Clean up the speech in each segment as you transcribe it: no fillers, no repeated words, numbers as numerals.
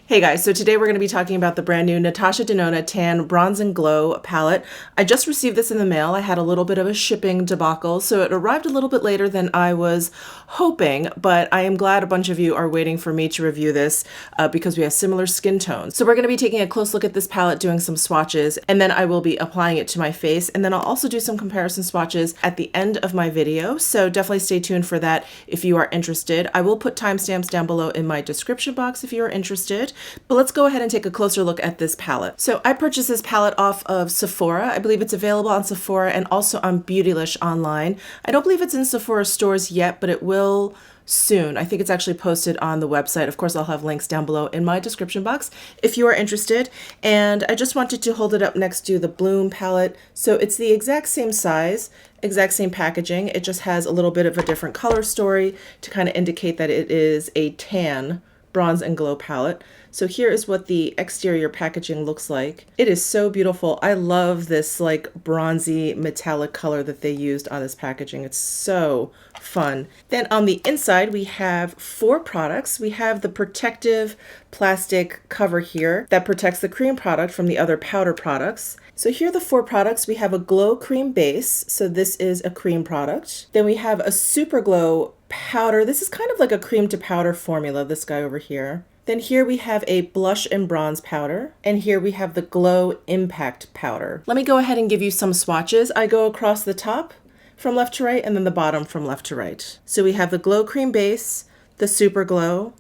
Hey guys, so today we're going to be talking about the brand new NATASHA DENONA Tan Bronze and Glow palette. I just received this in the mail. I had a little bit of a shipping debacle, so it arrived a little bit later than I was hoping, but I am glad a bunch of you are waiting for me to review this because we have similar skin tones. So we're going to be taking a close look at this palette, doing some swatches, and then I will be applying it to my face, and then I'll also do some comparison swatches at the end of my video, so definitely stay tuned for that if you are interested. I will put timestamps down below in my description box if you are interested. But let's go ahead and take a closer look at this palette. So I purchased this palette off of Sephora. I believe it's available on Sephora and also on Beautylish online. I don't believe it's in Sephora stores yet, but it will soon. I think it's actually posted on the website. Of course, I'll have links down below in my description box if you are interested. And I just wanted to hold it up next to the Bloom palette. So it's the exact same size, exact same packaging. It just has a little bit of a different color story to kind of indicate that it is a tan Bronze and Glow palette. So here is what the exterior packaging looks like. It is so beautiful. I love this like bronzy metallic color that they used on this packaging. It's so fun. Then on the inside, we have 4 products. We have the protective plastic cover here that protects the cream product from the other powder products. So here are the 4 products. We have a glow cream base. So this is a cream product. Then we have a super glow powder. This is kind of like a cream to powder formula, this guy over here. Then here we have a blush and bronze powder, and here we have the Glow Impact powder. Let me go ahead and give you some swatches. I go across the top from left to right and then the bottom from left to right. So we have the Glow Cream Base, the Super Glow,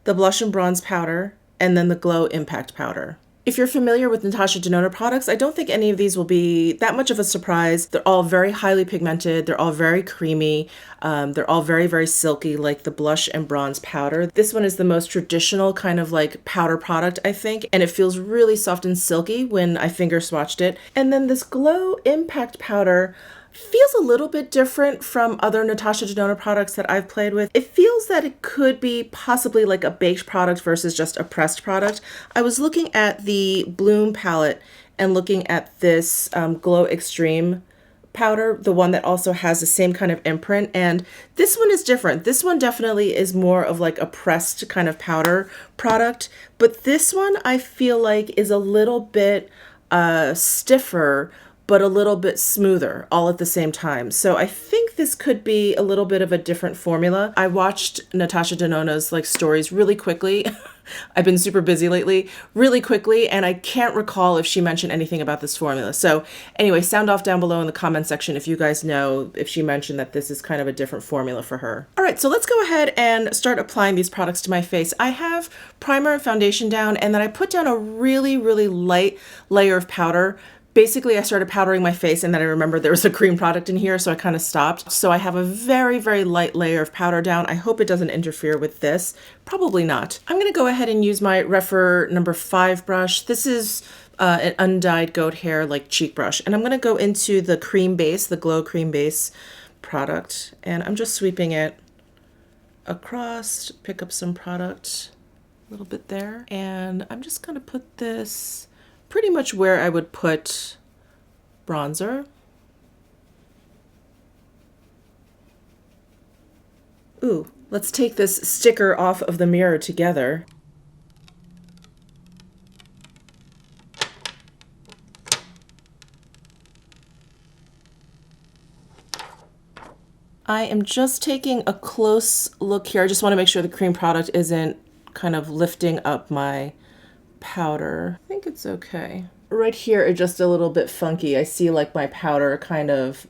the Blush and Bronze powder, and then the Glow Impact powder. If you're familiar with NATASHA DENONA products, I don't think any of these will be that much of a surprise. They're all very highly pigmented. They're all very creamy. They're all very, very silky, like the blush and bronze powder. This one is the most traditional kind of like powder product, I think, and it feels really soft and silky when I finger swatched it. And then this Glow Impact powder feels a little bit different from other NATASHA DENONA products that I've played with. It feels that it could be possibly like a baked product versus just a pressed product. I was looking at the Bloom palette and looking at this Glow Extreme powder, the one that also has the same kind of imprint, and this one is different. This one definitely is more of like a pressed kind of powder product, but this one I feel like is a little bit stiffer, but a little bit smoother all at the same time. So I think this could be a little bit of a different formula. I watched NATASHA DENONA's like stories really quickly. I've been super busy lately, really quickly, and I can't recall if she mentioned anything about this formula. So anyway, sound off down below in the comment section if you guys know if she mentioned that this is kind of a different formula for her. All right, so let's go ahead and start applying these products to my face. I have primer and foundation down, and then I put down a really, really light layer of powder. Basically, I started powdering my face and then I remembered there was a cream product in here, so I kind of stopped. So I have a very, very light layer of powder down. I hope it doesn't interfere with this. Probably not. I'm going to go ahead and use my Refer number 5 brush. This is an undyed goat hair like cheek brush. And I'm going to go into the cream base, the Glow Cream Base product. And I'm just sweeping it across, pick up some product, a little bit there. And I'm just going to put this pretty much where I would put bronzer. Ooh, let's take this sticker off of the mirror together. I am just taking a close look here. I just want to make sure the cream product isn't kind of lifting up my powder. I think it's okay. Right here it's just a little bit funky. I see like my powder kind of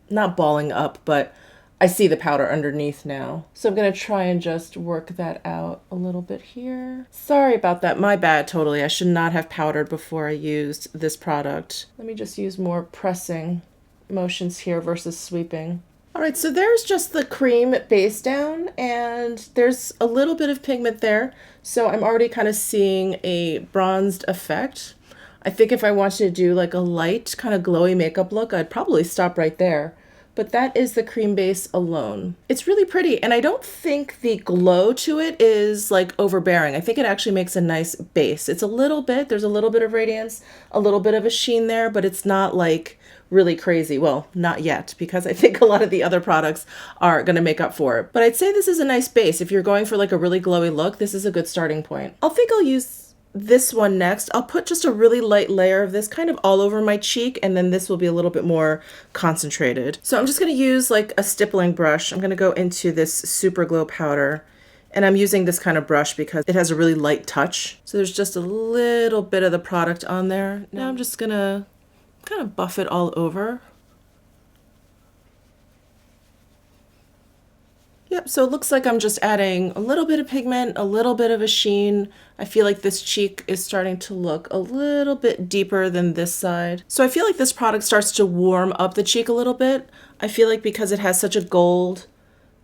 not balling up, but I see the powder underneath now. So I'm gonna try and just work that out a little bit here. Sorry about that, my bad totally. I should not have powdered before I used this product. Let me just use more pressing motions here versus sweeping. All right, so there's just the cream base down, and there's a little bit of pigment there. So I'm already kind of seeing a bronzed effect. I think if I wanted to do like a light kind of glowy makeup look, I'd probably stop right there. but that is the cream base alone. It's really pretty, and I don't think the glow to it is like overbearing. I think it actually makes a nice base. It's a little bit, there's a little bit of radiance, a little bit of a sheen there, but it's not like really crazy. Well, not yet, because I think a lot of the other products are going to make up for it. But I'd say this is a nice base. If you're going for like a really glowy look, this is a good starting point. I think I'll use this one next. I'll put just a really light layer of this kind of all over my cheek, and then this will be a little bit more concentrated. So I'm just going to use like a stippling brush. I'm going to go into this Super Glow powder, and I'm using this kind of brush because it has a really light touch. So there's just a little bit of the product on there. Now I'm just going to kind of buff it all over. Yep, so it looks like I'm just adding a little bit of pigment, a little bit of a sheen. I feel like this cheek is starting to look a little bit deeper than this side. So I feel like this product starts to warm up the cheek a little bit. I feel like because it has such a gold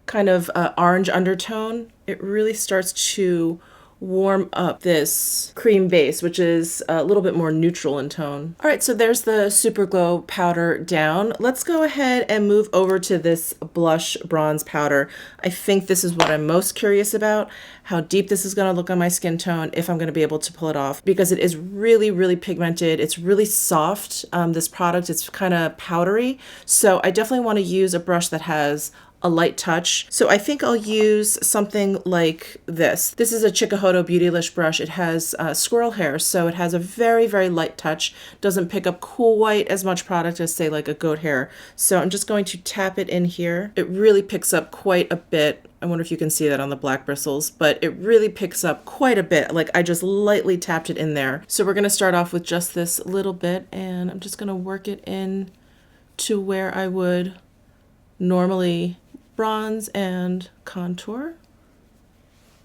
kind of orange undertone, it really starts to warm up this cream base, which is a little bit more neutral in tone. All right, so there's the Super Glow powder down. Let's go ahead and move over to this blush bronze powder. I think this is what I'm most curious about, how deep this is going to look on my skin tone, if I'm going to be able to pull it off, because it is really, really pigmented. It's really soft. This product, it's kind of powdery. So I definitely want to use a brush that has a light touch. So I think I'll use something like this. This is a Chikuhodo Beautylish brush. It has squirrel hair, so it has a very, very light touch. Doesn't pick up quite as much product as, say, like a goat hair. So I'm just going to tap it in here. It really picks up quite a bit. I wonder if you can see that on the black bristles, but it really picks up quite a bit. Like I just lightly tapped it in there. So we're going to start off with just this little bit, and I'm just going to work it in to where I would normally bronze and contour.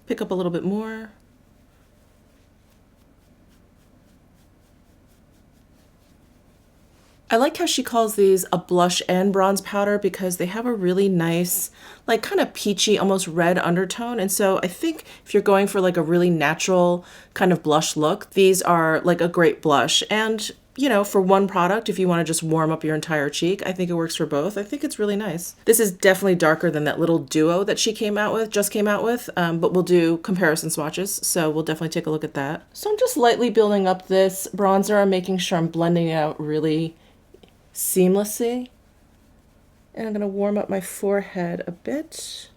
Pick up a little bit more. I like how she calls these a blush and bronze powder because they have a really nice, like kind of peachy, almost red undertone. And so I think if you're going for like a really natural kind of blush look, these are like a great blush. And you know, for one product, if you want to just warm up your entire cheek, I think it works for both. I think it's really nice. This is definitely darker than that little duo that she just came out with, but we'll do comparison swatches, so we'll definitely take a look at that. So I'm just lightly building up this bronzer. I'm making sure I'm blending it out really seamlessly. And I'm going to warm up my forehead a bit.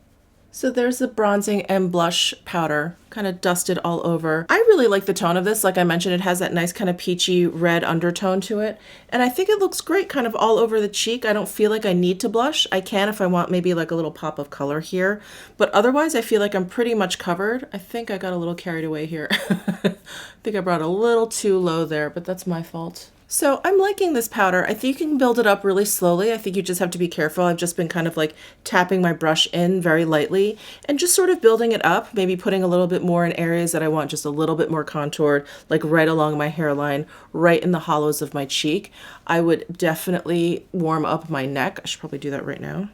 So there's the bronzing and blush powder kind of dusted all over. I really like the tone of this. Like I mentioned, it has that nice kind of peachy red undertone to it. And I think it looks great kind of all over the cheek. I don't feel like I need to blush. I can if I want maybe like a little pop of color here. But otherwise, I feel like I'm pretty much covered. I think I got a little carried away here. I think I brought a little too low there, but that's my fault. So I'm liking this powder. I think you can build it up really slowly. I think you just have to be careful. I've just been kind of like tapping my brush in very lightly and just sort of building it up, maybe putting a little bit more in areas that I want just a little bit more contoured, like right along my hairline, right in the hollows of my cheek. I would definitely warm up my neck. I should probably do that right now.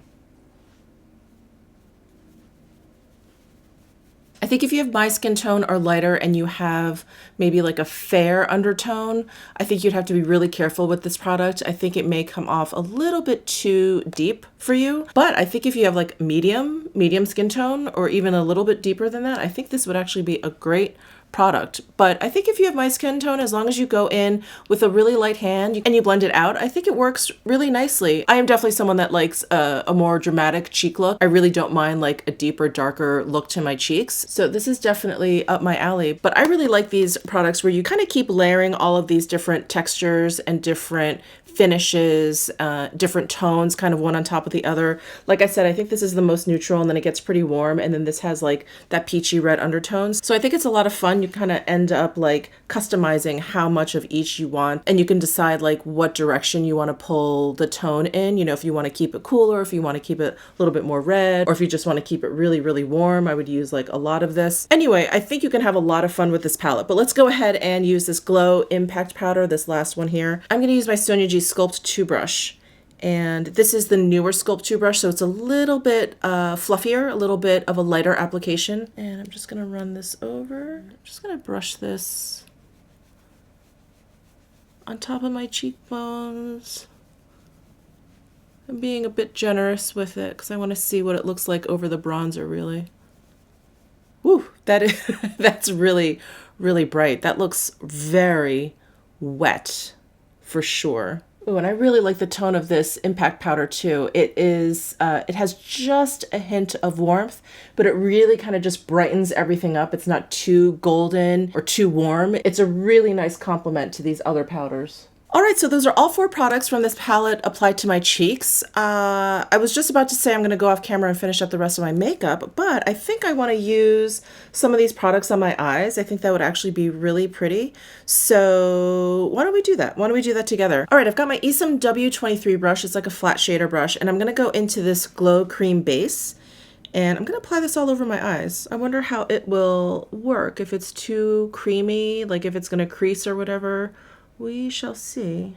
I think if you have my skin tone or lighter and you have maybe like a fair undertone, I think you'd have to be really careful with this product. I think it may come off a little bit too deep for you. But I think if you have like medium skin tone or even a little bit deeper than that, I think this would actually be a great product. But I think if you have my skin tone, as long as you go in with a really light hand and you blend it out, I think it works really nicely. I am definitely someone that likes a more dramatic cheek look. I really don't mind like a deeper, darker look to my cheeks. So this is definitely up my alley. But I really like these products where you kind of keep layering all of these different textures and different finishes, different tones, kind of one on top of the other. Like I said, I think this is the most neutral, and then it gets pretty warm, and then this has like that peachy red undertones. So I think it's a lot of fun. You kind of end up like customizing how much of each you want, and you can decide like what direction you want to pull the tone in. You know, if you want to keep it cooler, if you want to keep it a little bit more red, or if you just want to keep it really, really warm, I would use like a lot of this. Anyway, I think you can have a lot of fun with this palette, but let's go ahead and use this Glow Impact Powder, this last one here. I'm going to use my Sonia G Sculpt 2 brush, and this is the newer Sculpt 2 brush, so it's a little bit fluffier, a little bit of a lighter application. And I'm just going to run this over. I'm just going to brush this on top of my cheekbones. I'm being a bit generous with it because I want to see what it looks like over the bronzer, really. Woo, that is, that's really, really bright. That looks very wet for sure. Ooh, and I really like the tone of this impact powder too. It is, it has just a hint of warmth, but it really kind of just brightens everything up. It's not too golden or too warm. It's a really nice complement to these other powders. All right, so those are all 4 products from this palette applied to my cheeks. I was just about to say I'm going to go off camera and finish up the rest of my makeup, but I think I want to use some of these products on my eyes. I think that would actually be really pretty. So why don't we do that? Why don't we do that together? All right, I've got my Esom W23 brush. It's like a flat shader brush, and I'm going to go into this glow cream base. And I'm going to apply this all over my eyes. I wonder how it will work, if it's too creamy, like if it's going to crease or whatever. We shall see.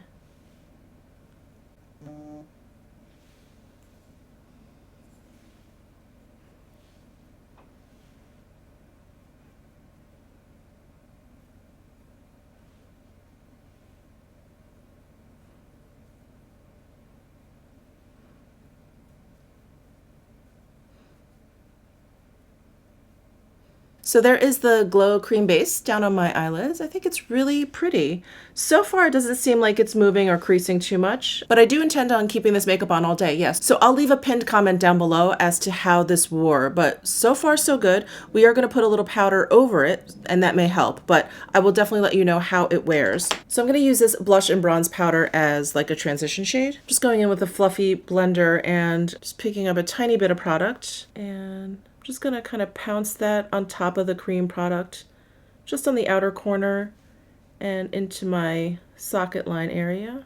So there is the glow cream base down on my eyelids. I think it's really pretty. So far, it doesn't seem like it's moving or creasing too much, but I do intend on keeping this makeup on all day, yes. So I'll leave a pinned comment down below as to how this wore, but so far so good. We are gonna put a little powder over it, and that may help, but I will definitely let you know how it wears. So I'm gonna use this blush and bronze powder as like a transition shade. Just going in with a fluffy blender and just picking up a tiny bit of product, and just gonna kind of pounce that on top of the cream product, just on the outer corner and into my socket line area.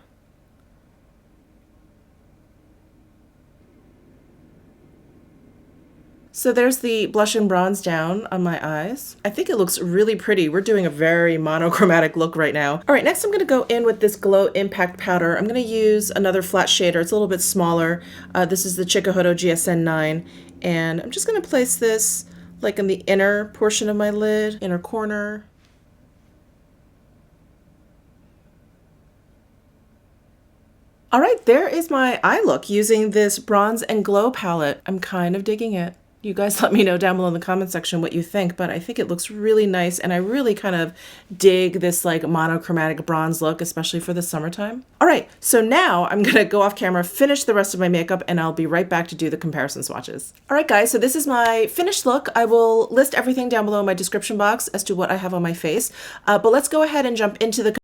So there's the blush and bronze down on my eyes. I think it looks really pretty. We're doing a very monochromatic look right now. All right, next I'm gonna go in with this Glow Impact Powder. I'm gonna use another flat shader. It's a little bit smaller. This is the Chikuhodo GSN 9. And I'm just gonna place this like in the inner portion of my lid, inner corner. All right, there is my eye look using this Bronze and Glow palette. I'm kind of digging it. You guys let me know down below in the comment section what you think, but I think it looks really nice, and I really kind of dig this like monochromatic bronze look, especially for the summertime. All right, so now I'm gonna go off camera, finish the rest of my makeup, and I'll be right back to do the comparison swatches. All right, guys, so this is my finished look. I will list everything down below in my description box as to what I have on my face, but let's go ahead and jump into the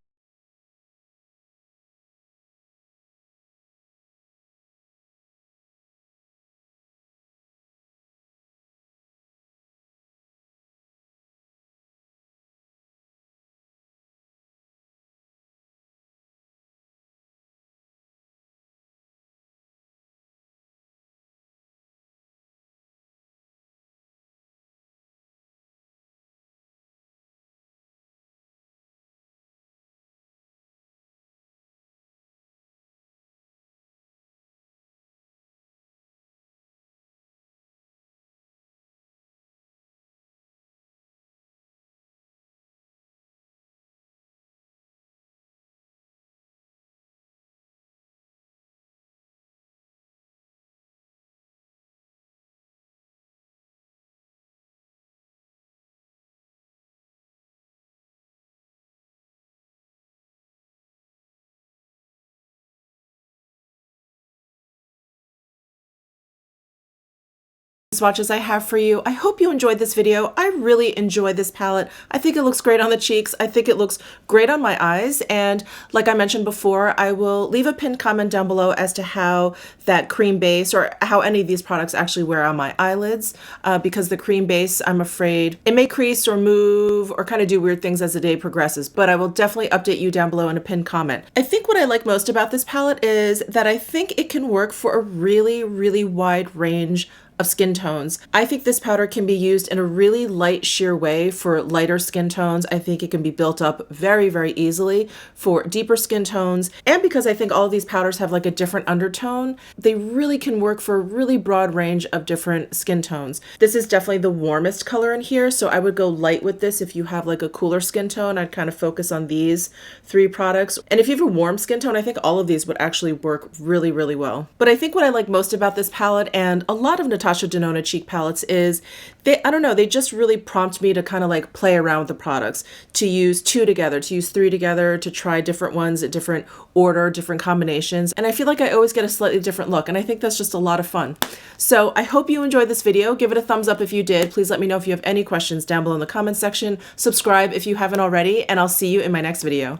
swatches I have for you. I hope you enjoyed this video. I really enjoyed this palette. I think it looks great on the cheeks. I think it looks great on my eyes. And like I mentioned before, I will leave a pinned comment down below as to how that cream base or how any of these products actually wear on my eyelids, because the cream base, I'm afraid it may crease or move or kind of do weird things as the day progresses, but I will definitely update you down below in a pinned comment. I think what I like most about this palette is that I think it can work for a really, really wide range of skin tones. I think this powder can be used in a really light sheer way for lighter skin tones. I think it can be built up very, very easily for deeper skin tones. And because I think all of these powders have like a different undertone, they really can work for a really broad range of different skin tones. This is definitely the warmest color in here, so I would go light with this. If you have like a cooler skin tone, I'd kind of focus on these 3 products. And if you have a warm skin tone, I think all of these would actually work really, really well. But I think what I like most about this palette and a lot of Natasha Denona cheek palettes is I don't know, they just really prompt me to kind of like play around with the products, to use 2 together, to use 3 together, to try different ones at different order, different combinations. And I feel like I always get a slightly different look. And I think that's just a lot of fun. So I hope you enjoyed this video. Give it a thumbs up if you did. Please let me know if you have any questions down below in the comments section. Subscribe if you haven't already, and I'll see you in my next video.